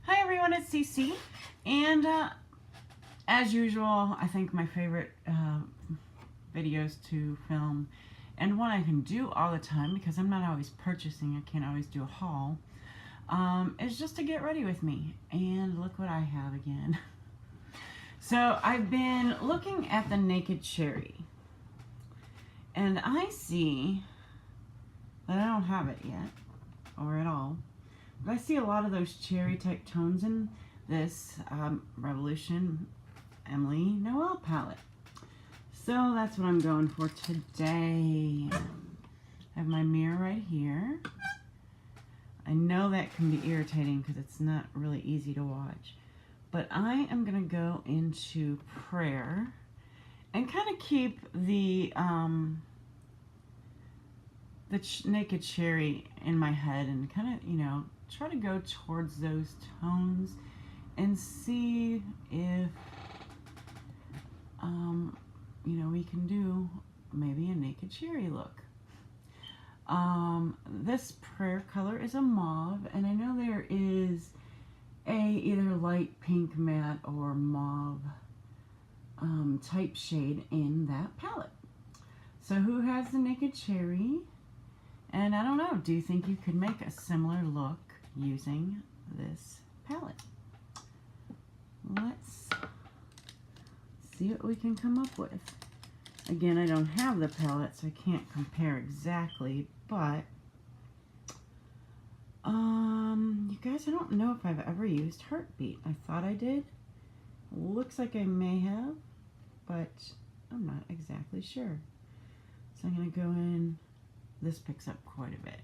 Hi everyone, it's Cece, and as usual, I think my favorite videos to film, and one I can do all the time because I'm not always purchasing, I can't always do a haul, is just to get ready with me. And look what I have again. So I've been looking at the Naked Cherry, and I see that I don't have it yet, or at all. But I see a lot of those cherry type tones in this Revolution Emily Noel palette. So that's what I'm going for today. I have my mirror right here. I know that can be irritating because it's not really easy to watch. But I am going to go into prayer and kind of keep the Naked Cherry in my head and kind of, you know, try to go towards those tones and see if, you know, we can do maybe a Naked Cherry look. This prayer color is a mauve, and I know there is either light pink matte or mauve type shade in that palette. So who has the Naked Cherry? And I don't know, do you think you could make a similar look using this palette? Let's see what we can come up with. Again, I don't have the palette, so I can't compare exactly, but you guys, I don't know if I've ever used Heartbeat. I thought I did. Looks like I may have, but I'm not exactly sure. So I'm going to go in. This picks up quite a bit.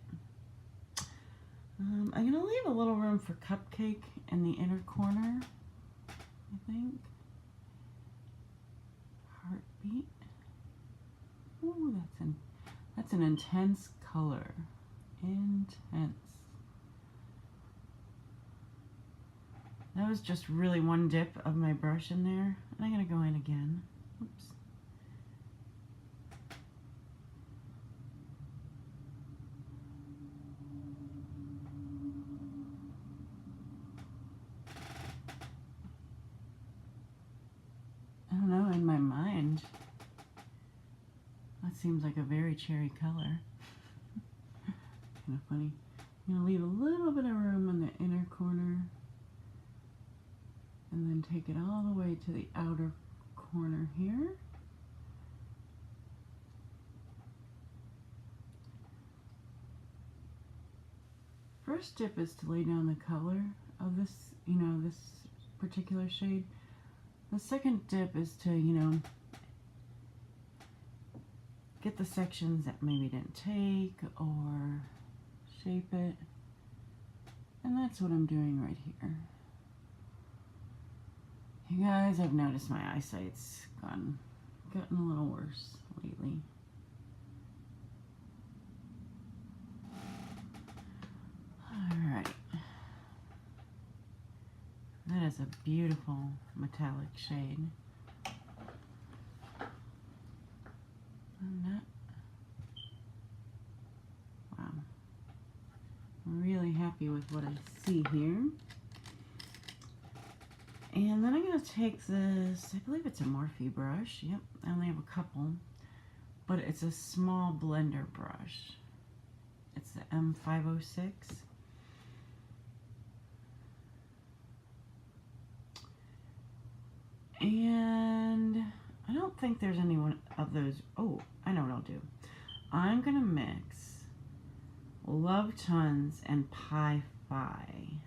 I'm going to leave a little room for Cupcake in the inner corner, I think. Heartbeat. Ooh, that's an intense color. Intense. That was just really one dip of my brush in there. And I'm going to go in again. Oops. I don't know, in my mind, that seems like a very cherry color. Kind of funny. I'm going to leave a little bit of room in the inner corner and then take it all the way to the outer corner here. First dip is to lay down the color of this, you know, this particular shade. The second dip is to, you know, get the sections that maybe didn't take or shape it. And that's what I'm doing right here. You guys, I've noticed my eyesight's gotten a little worse lately. Alright. That is a beautiful metallic shade. Wow. I'm really happy with what I see here. And then I'm going to take this, I believe it's a Morphe brush. Yep, I only have a couple. But it's a small blender brush. It's the M506. And I don't think there's any one of those. Oh, I know what I'll do. I'm going to mix Love Tons and Pi Phi.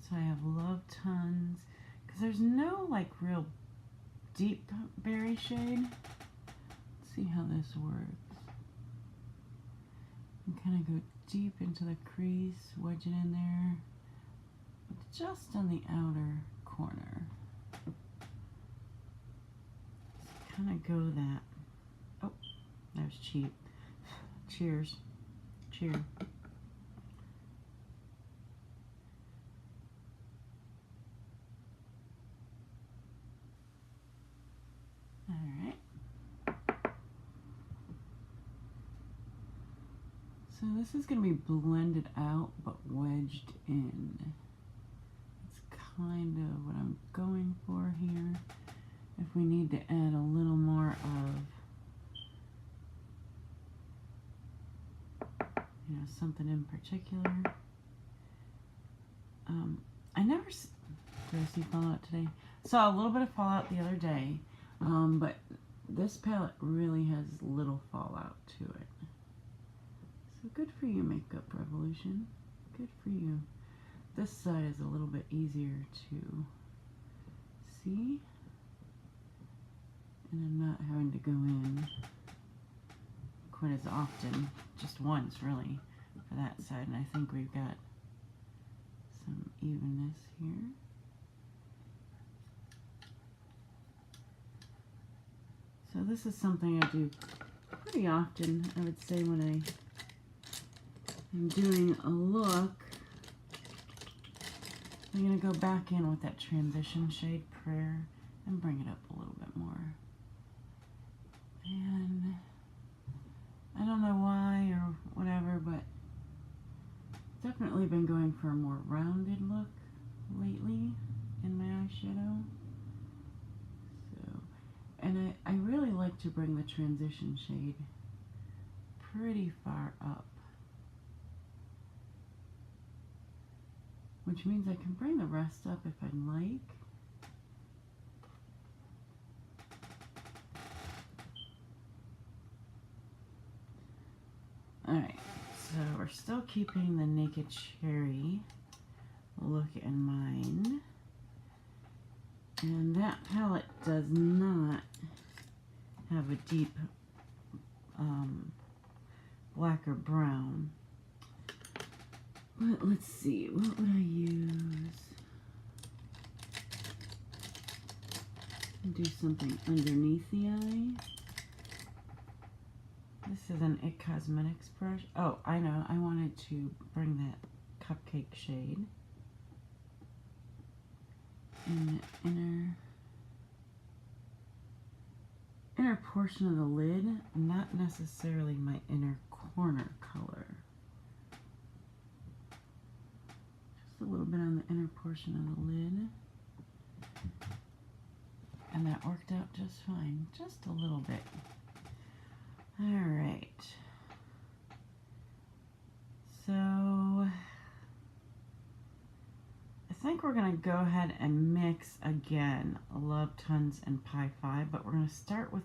So I have Love Tons, because there's no like real deep berry shade. Let's see how this works. And kind of go deep into the crease, wedge it in there, but just on the outer corner. Kind of go that. Oh, that was cheap. Cheers. Cheer. Alright. So this is going to be blended out but wedged in. It's kind of what I'm going for here. If we need to add a little more of, you know, something in particular. I never, did I see fallout today? Saw a little bit of fallout the other day, but this palette really has little fallout to it. So good for you, Makeup Revolution. Good for you. This side is a little bit easier to see, and I'm not having to go in quite as often, just once really, for that side, and I think we've got some evenness here. So this is something I do pretty often, I would say, when I'm doing a look. I'm going to go back in with that transition shade Prayer and bring it up a little bit more. And I don't know why or whatever, but definitely been going for a more rounded look lately in my eyeshadow. So, and I really like to bring the transition shade pretty far up, which means I can bring the rest up if I'd like. Alright, so we're still keeping the Naked Cherry look in mind. And that palette does not have a deep black or brown. But let's see, what would I use? Do something underneath the eye. This is an IT Cosmetics brush. Oh, I know, I wanted to bring that cupcake shade in the inner portion of the lid, not necessarily my inner corner color. Just a little bit on the inner portion of the lid. And that worked out just fine. Just a little bit. Alright. So I think we're going to go ahead and mix again Love Tons and Pi 5, but we're going to start with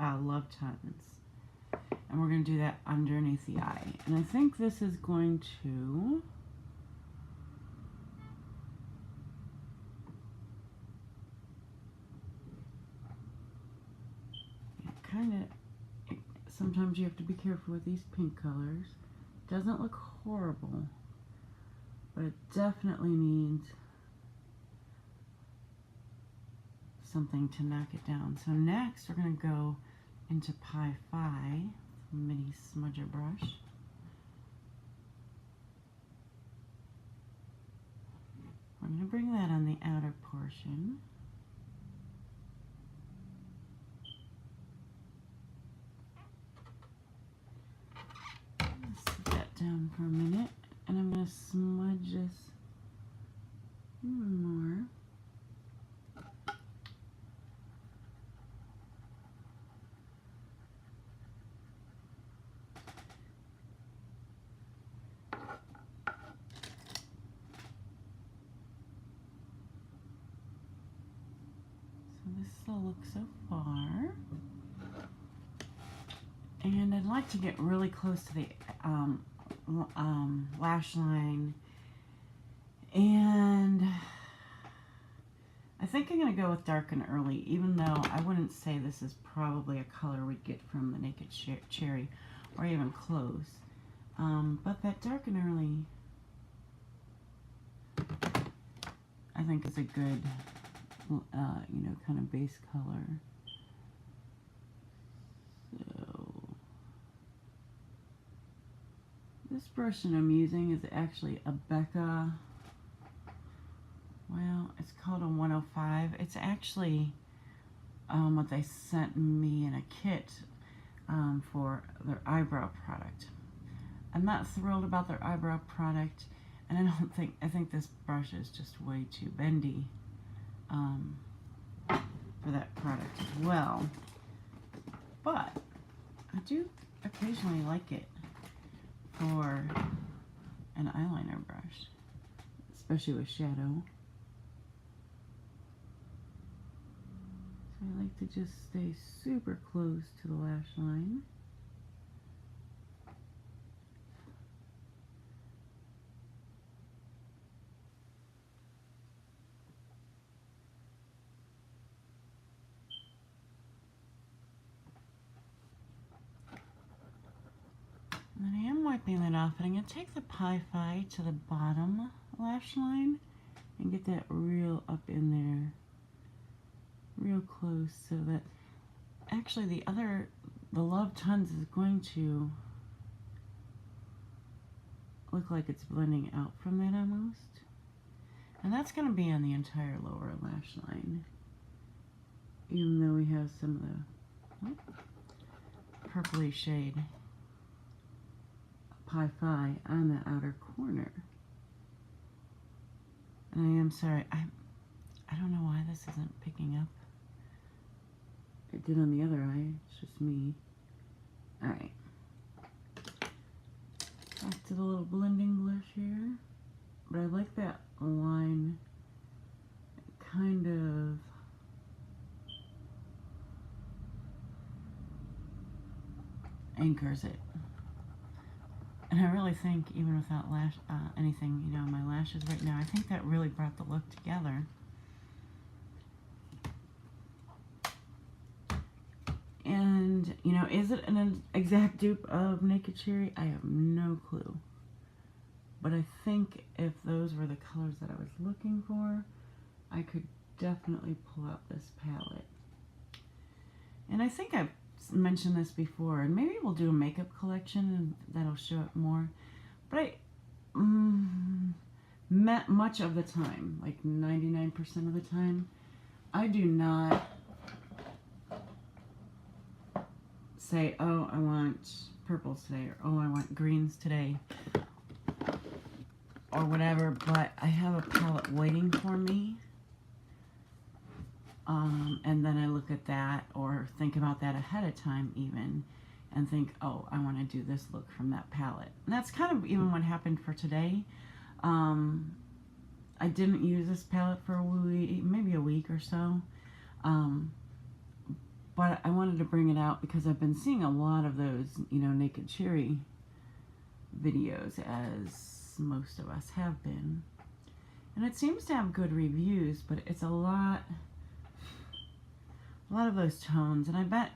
Love Tons. And we're going to do that underneath the eye. And I think this is going to sometimes you have to be careful with these pink colors. Doesn't look horrible, but it definitely needs something to knock it down. So next we're going to go into Pi Phi, mini smudger brush. We're going to bring that on the outer portion. Down for a minute, and I'm going to smudge this even more. So this is the look so far. And I'd like to get really close to the lash line, and I think I'm going to go with Dark and Early, even though I wouldn't say this is probably a color we'd get from the Naked Cherry, or even close. But that Dark and Early, I think is a good, you know, kind of base color. So this brush that I'm using is actually a Becca, well, it's called a 105. It's actually what they sent me in a kit for their eyebrow product. I'm not thrilled about their eyebrow product, and I think this brush is just way too bendy for that product as well. But I do occasionally like it for an eyeliner brush, especially with shadow. So I like to just stay super close to the lash line. And then I am wiping that off, and I'm going to take the Pi-Fi to the bottom lash line and get that real up in there, real close, so that actually the Love Tons is going to look like it's blending out from that almost. And that's going to be on the entire lower lash line, even though we have some of the purpley shade Pi-Fi on the outer corner. And I am sorry, I don't know why this isn't picking up. It did on the other eye, it's just me. Alright. Back to the little blending blush here. But I like that line. It kind of anchors it. And I really think, even without anything, you know, on my lashes right now, I think that really brought the look together. And, you know, is it an exact dupe of Naked Cherry? I have no clue. But I think if those were the colors that I was looking for, I could definitely pull out this palette. And I think I've mentioned this before, and maybe we'll do a makeup collection and that'll show it more. But much of the time, like 99% of the time, I do not say, oh, I want purples today, or oh, I want greens today, or whatever, but I have a palette waiting for me. And then I look at that, or think about that ahead of time even, and think, oh, I want to do this look from that palette. And that's kind of even what happened for today. I didn't use this palette for maybe a week or so. But I wanted to bring it out because I've been seeing a lot of those, you know, Naked Cherry videos, as most of us have been. And it seems to have good reviews, but it's a lot of those tones. And I bet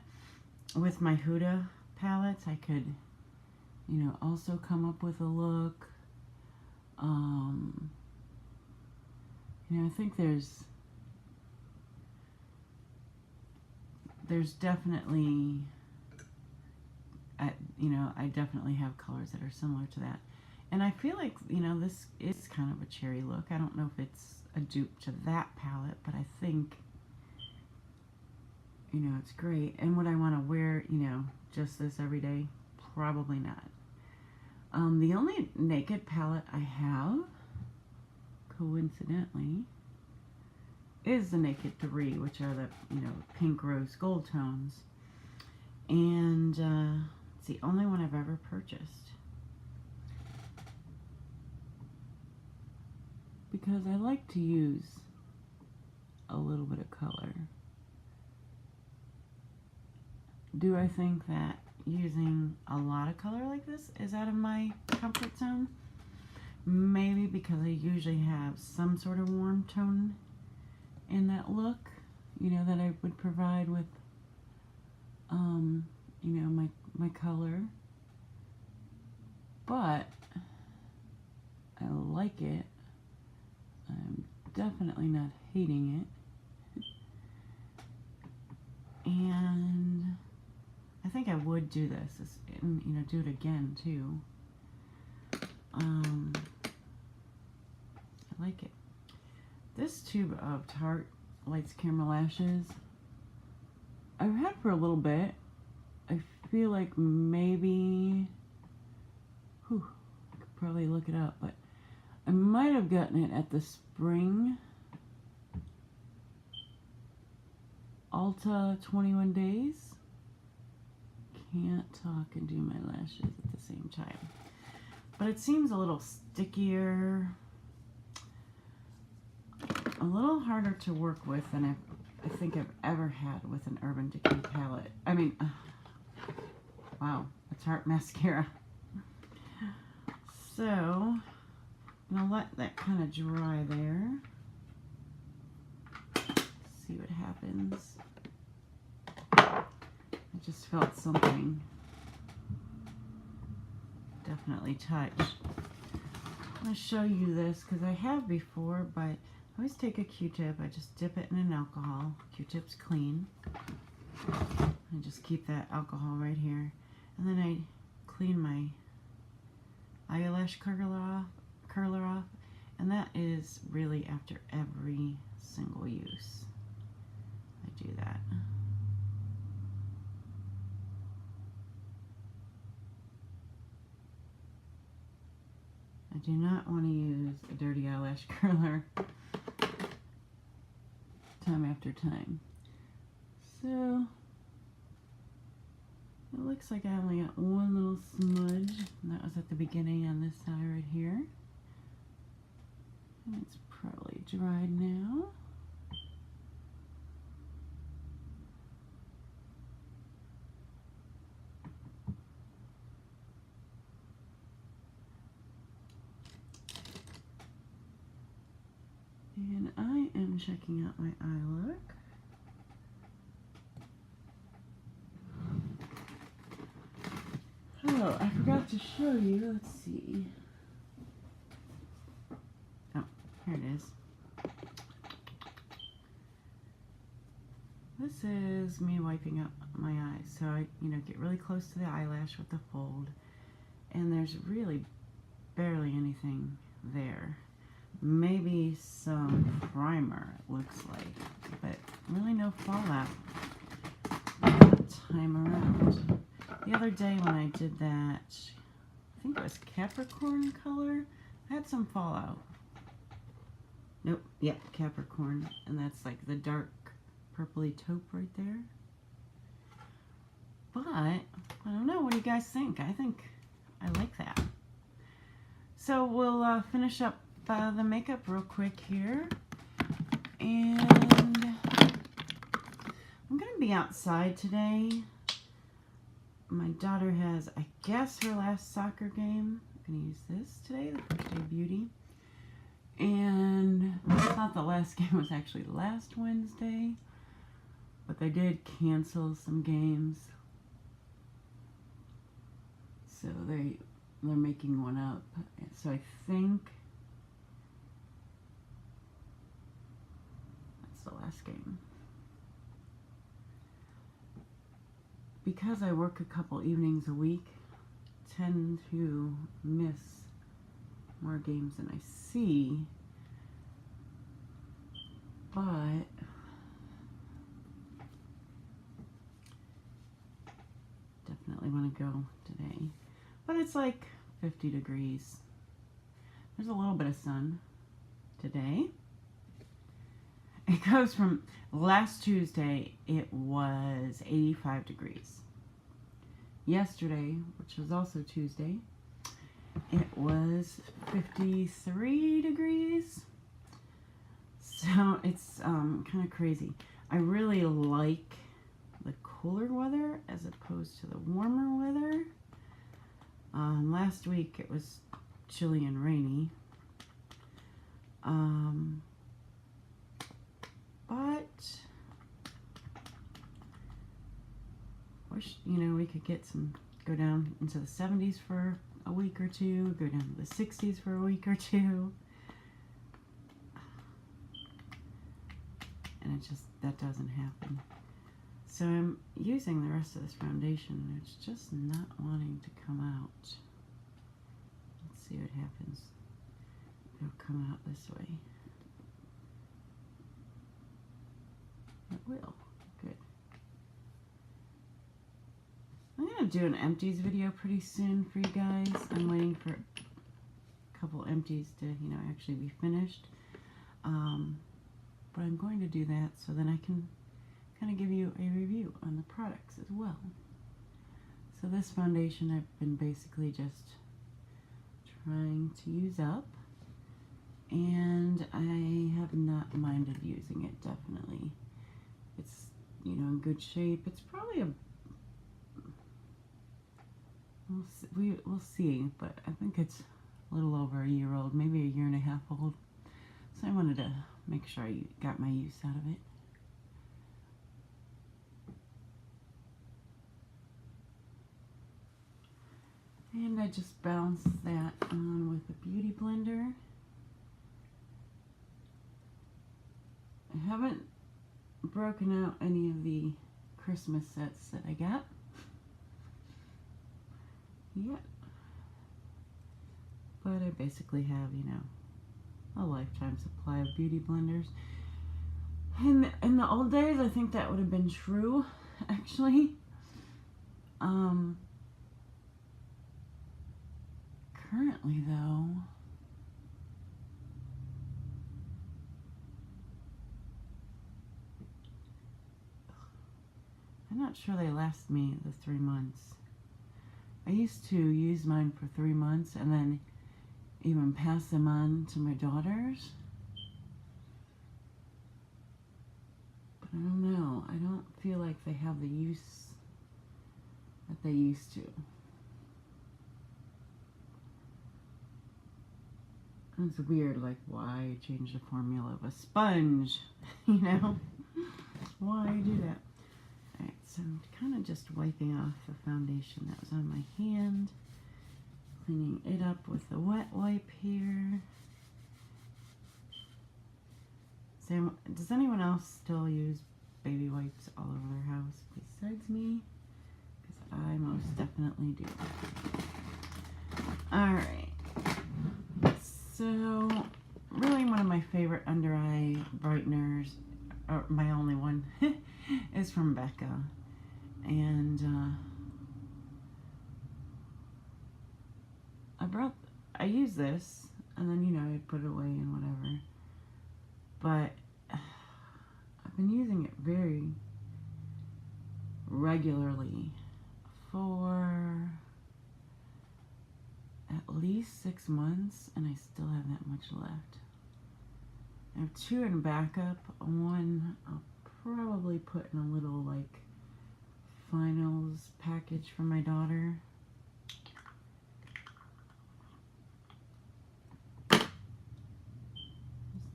with my Huda palettes, I could, you know, also come up with a look. You know, I think there's definitely, you know, I definitely have colors that are similar to that. And I feel like, you know, this is kind of a cherry look. I don't know if it's a dupe to that palette, but I think, you know, it's great. And would I want to wear, you know, just this every day? Probably not. The only Naked palette I have, coincidentally, is the Naked 3, which are the, you know, pink, rose, gold tones. And it's the only one I've ever purchased. Because I like to use a little bit of color. Do I think that using a lot of color like this is out of my comfort zone? Maybe, because I usually have some sort of warm tone in that look, you know, that I would provide with, you know, my color. But I like it. I'm definitely not hating it. And I think I would do this, and, you know, do it again too. I like it. This tube of Tarte Lights Camera Lashes, I've had for a little bit. I feel like maybe Whew, I could probably look it up, but I might have gotten it at the Spring Ulta 21 Days. Can't talk and do my lashes at the same time. But it seems a little stickier, a little harder to work with than I think I've ever had with an Urban Decay palette. I mean, wow, a Tarte mascara. So, I'm going to let that kind of dry there. See what happens. I just felt something definitely touch. I'm going to show you this because I have before, but I always take a Q-tip. I just dip it in an alcohol. Q-tip's clean. I just keep that alcohol right here. And then I clean my eyelash curler off. And that is really after every single use. I do that. I do not want to use a dirty eyelash curler time after time. So it looks like I only got one little smudge, and that was at the beginning on this side right here. And it's probably dried now. And I am checking out my eye look. Oh, I forgot to show you. Let's see. Oh, here it is. This is me wiping up my eyes. So I, get really close to the eyelash with the fold. And there's really barely anything there. Maybe some primer, it looks like, but really no fallout that time around. The other day when I did that, I think it was Capricorn color, I had some fallout. Nope, yeah, Capricorn, and that's like the dark purpley taupe right there. But, I don't know, what do you guys think? I think I like that. So we'll finish up the makeup real quick here, and I'm gonna be outside today. My daughter has, I guess, her last soccer game. I'm gonna use this today, the first day of beauty, and I thought the last game was actually last Wednesday, but they did cancel some games, so they're making one up. So I think the last game. Because I work a couple evenings a week, I tend to miss more games than I see, but definitely want to go today. But it's like 50 degrees. There's a little bit of sun today. It goes from last Tuesday, it was 85 degrees. Yesterday, which was also Tuesday, it was 53 degrees. So it's kind of crazy. I really like the cooler weather as opposed to the warmer weather. Last week it was chilly and rainy. But wish, we could get go down into the 70s for a week or two, go down to the 60s for a week or two. And that doesn't happen. So I'm using the rest of this foundation and it's just not wanting to come out. Let's see what happens. It'll come out this way. It will. Good. I'm going to going to do an empties video pretty soon for you guys. I'm waiting for a couple empties to, you know, actually be finished. But I'm going to do that so then I can kind of give you a review on the products as well. So this foundation I've been basically just trying to use up, and I have not minded using it, definitely. It's, you know, in good shape. It's probably we'll see, but I think it's a little over a year old, maybe a year and a half old. So I wanted to make sure I got my use out of it. And I just bounced that on with a beauty blender. I haven't broken out any of the Christmas sets that I got yet. But I basically have, you know, a lifetime supply of beauty blenders. And in the old days, I think that would have been true, actually. Currently, though, I'm not sure they last me the 3 months. I used to use mine for 3 months and then even pass them on to my daughters. But I don't know. I don't feel like they have the use that they used to. It's weird, like, why change the formula of a sponge? You know? Why do that? Alright, so I'm kind of just wiping off the foundation that was on my hand. Cleaning it up with a wet wipe here. So, does anyone else still use baby wipes all over their house besides me? Because I most definitely do. Alright. So, really one of my favorite under eye brighteners, or my only one, is from Becca. And I use this, and then, you know, I put it away and whatever. But I've been using it very regularly for at least 6 months, and I still have that much left. I have 2 in backup. One I'll probably put in a little, like, finals package for my daughter. There's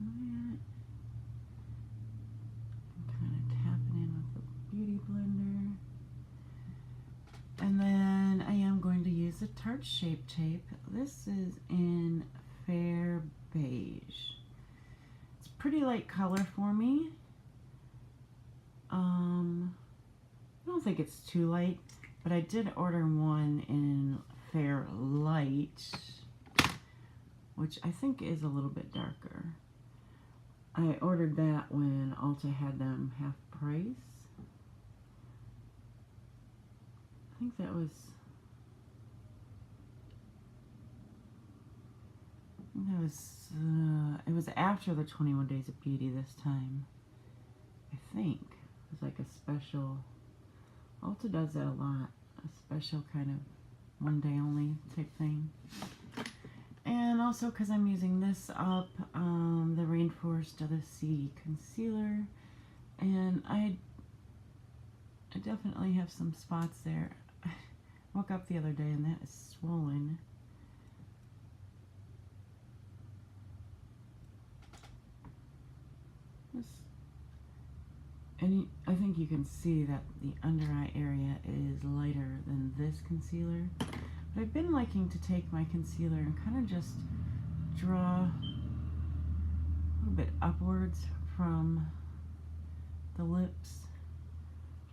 that. I'm kind of tapping in with the beauty blender. And then I am going to use the Tarte Shape Tape. This is in Fair Beige. It's a pretty light color for me. I don't think it's too light, but I did order one in Fair Light, which I think is a little bit darker. I ordered that when Ulta had them half price. I think that was, it was after the 21 Days of Beauty this time, I think. It was like a special, Ulta does that a lot, a special kind of one day only type thing. And also because I'm using this up, the Rainforest of the Sea concealer, and I definitely have some spots there. I woke up the other day and that is swollen. And I think you can see that the under eye area is lighter than this concealer. But I've been liking to take my concealer and kind of just draw a little bit upwards from the lips,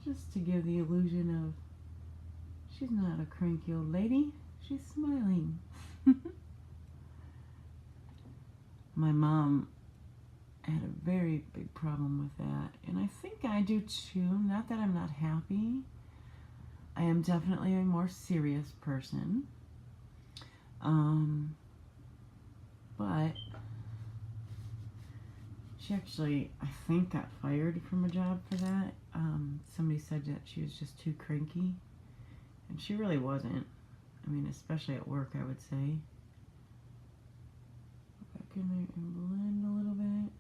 just to give the illusion of she's not a cranky old lady, she's smiling. My mom had a very big problem with that, and I think I do too. Not that I'm not happy, I am definitely a more serious person. But she actually, I think, got fired from a job for that. Somebody said that she was just too cranky, and she really wasn't. I mean, especially at work, I would say. Go back in there and blend a little bit.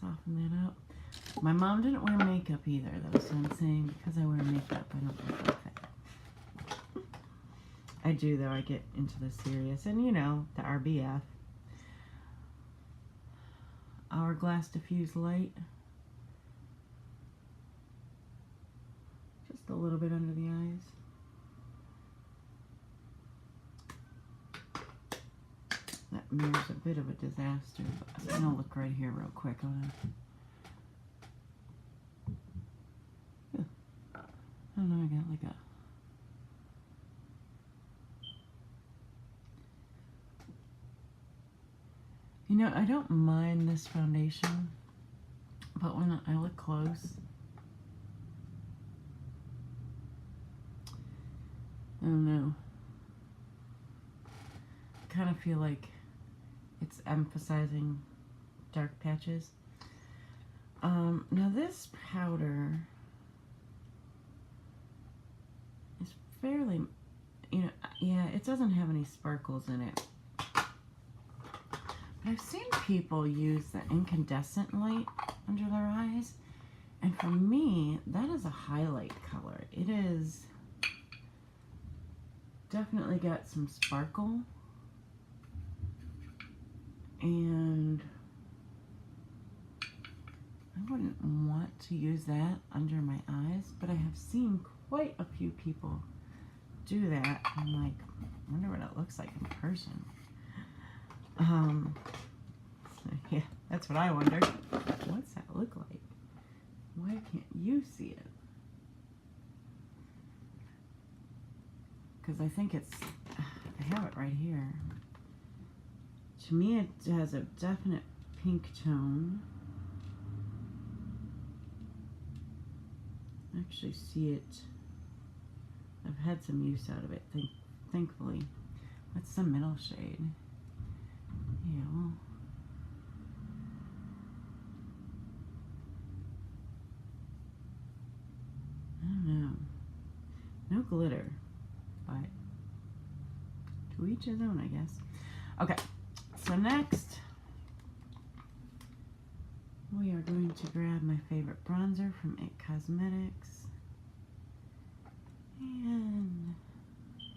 Soften that up. My mom didn't wear makeup either, though, so I'm saying because I wear makeup, I don't look like that. I do, though. I get into the serious, and you know, the RBF. Hourglass diffuse light. Just a little bit under the eyes. That mirror's a bit of a disaster, but I'm gonna look right here real quick. I don't know, I got like a... You know, I don't mind this foundation, but when I look close, I don't know. I kind of feel like it's emphasizing dark patches. Now this powder is fairly, you know, yeah, it doesn't have any sparkles in it. I've seen people use the incandescent light under their eyes, and for me, that is a highlight color. It is definitely got some sparkle, and I wouldn't want to use that under my eyes, but I have seen quite a few people do that. I'm like, I wonder what it looks like in person. So yeah, that's what I wondered. What's that look like? Why can't you see it? Because I think it's, I have it right here. To me, it has a definite pink tone. I actually see it. I've had some use out of it, thankfully. What's the middle shade? Yeah, well, I don't know. No glitter, but to each his own, I guess. Okay, so next we are going to grab my favorite bronzer from IT Cosmetics and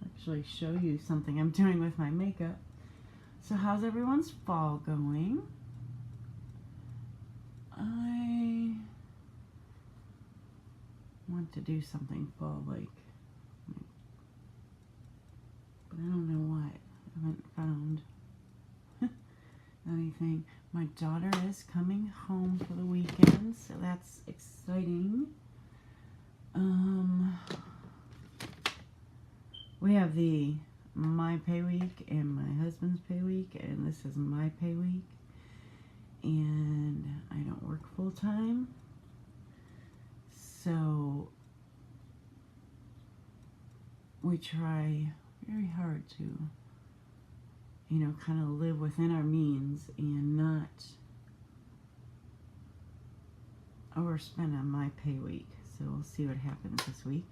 actually show you something I'm doing with my makeup. So how's everyone's fall going? I want to do something fall-like, but I don't know what. I haven't found anything. My daughter is coming home for the weekend, so that's exciting. We have my pay week and my husband's pay week, and this is my pay week, and I don't work full-time, so we try very hard to, you know, kind of live within our means and not overspend on my pay week. So we'll see what happens this week.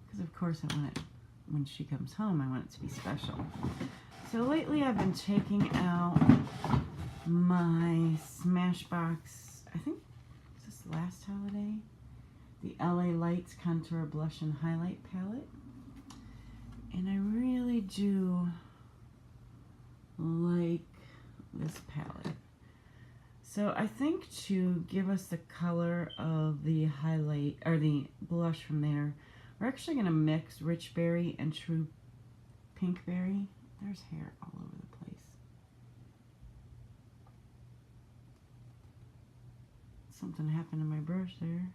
Because of course I want it, when she comes home, I want it to be special. So lately I've been taking out my Smashbox, I think this last holiday, the LA Lights Contour Blush and Highlight Palette. And I really do like this palette. So I think to give us the color of the highlight, or the blush from there, we're actually going to mix Rich Berry and True Pink Berry. There's hair all over the place. Something happened to my brush there.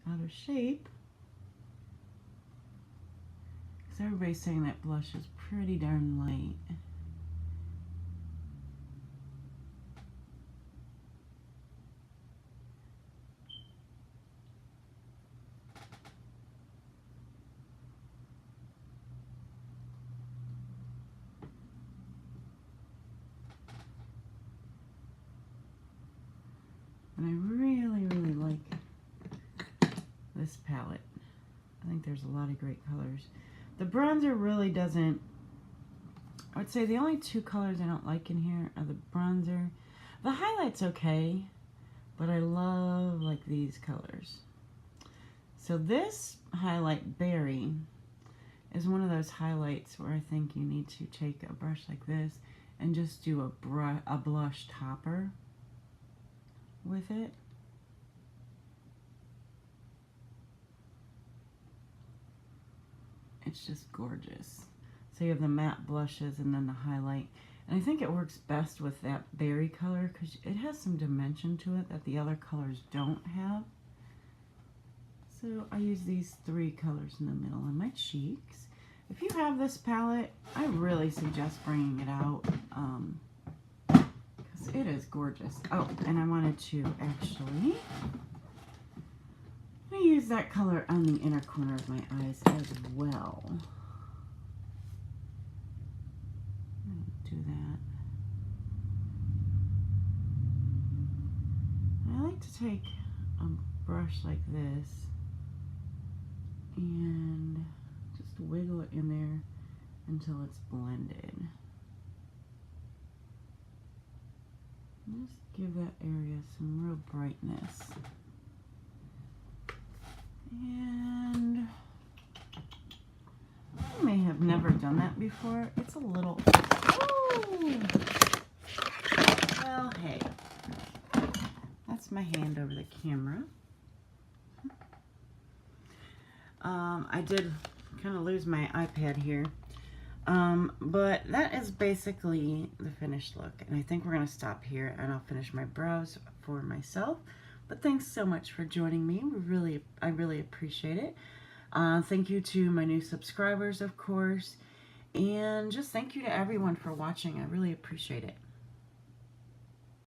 Out of shape. Because everybody's saying that blush is pretty darn light. I think there's a lot of great colors. The bronzer really doesn't, I would say the only two colors I don't like in here are the bronzer. The highlight's okay, but I love like these colors. So this highlight berry is one of those highlights where I think you need to take a brush like this and just do a blush topper with it. It's just gorgeous. So you have the matte blushes and then the highlight. And I think it works best with that berry color because it has some dimension to it that the other colors don't have. So I use these three colors in the middle on my cheeks. If you have this palette, I really suggest bringing it out because it is gorgeous. Oh, and I wanted to actually use that color on the inner corner of my eyes as well. Do that. I like to take a brush like this and just wiggle it in there until it's blended. Just give that area some real brightness. And I may have never done that before. It's a little, oh, well, hey, that's my hand over the camera. I did kind of lose my iPad here, but that is basically the finished look, and I think we're going to stop here and I'll finish my brows for myself. But thanks so much for joining me. I really appreciate it. Thank you to my new subscribers, of course, and just thank you to everyone for watching. I really appreciate it.